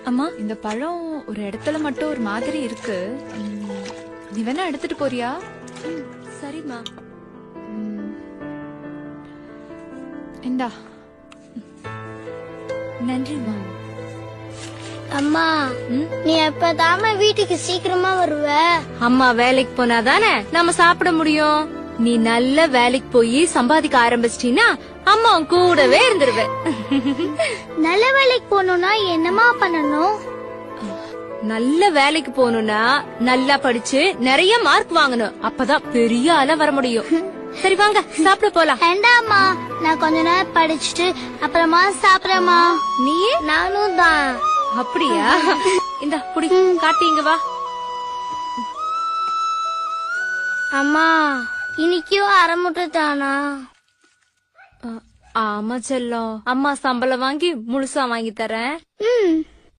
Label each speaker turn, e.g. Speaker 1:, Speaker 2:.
Speaker 1: அம்மா,
Speaker 2: இந்த பழம் ஒரு இடத்துல மட்டும் ஒரு மாதிரி இருக்கு. நீ வேணா எடுத்துட்டு போறியா?
Speaker 1: சரிம்மா.
Speaker 2: இந்தா. நன்றிம்மா.
Speaker 3: அம்மா, நீ எப்பதாம வீட்டுக்கு சீக்கிரமா வருவ?
Speaker 1: அம்மா வேலைக்கு போனாதானே நம்ம சாப்பிட முடியும். நீ நல்ல வேலைக்கு போய் சம்பாதிக்க ஆரம்பிச்சிட்டீன்னா அம்மா உன் கூடவே இருந்துருவேன்.
Speaker 3: நல்ல வேலைக்கு போகணும்னா என்னமா பண்ணணும்?
Speaker 1: நல்ல வேலைக்கு போகணும்னா நல்லா படிச்சு நிறைய மார்க் வாங்கணும். அப்பதான் பெரிய ஆளா வர முடியும். சரி வாங்க சாப்பிட போலாம்.
Speaker 3: வேண்டாமா, நான் கொஞ்ச நேரம் படிச்சுட்டு அப்புறமா சாப்பிடறேம்மா.
Speaker 1: நீயே?
Speaker 3: நானும் தான்.
Speaker 1: அப்படியா? இந்த குடி காட்டிங்க வா.
Speaker 3: அம்மா, இன்னைக்கும் அரை முட்டை தானா?
Speaker 1: ஆமா செல்லம், அம்மா சம்பளம் வாங்கி முழுசா வாங்கி தரேன்.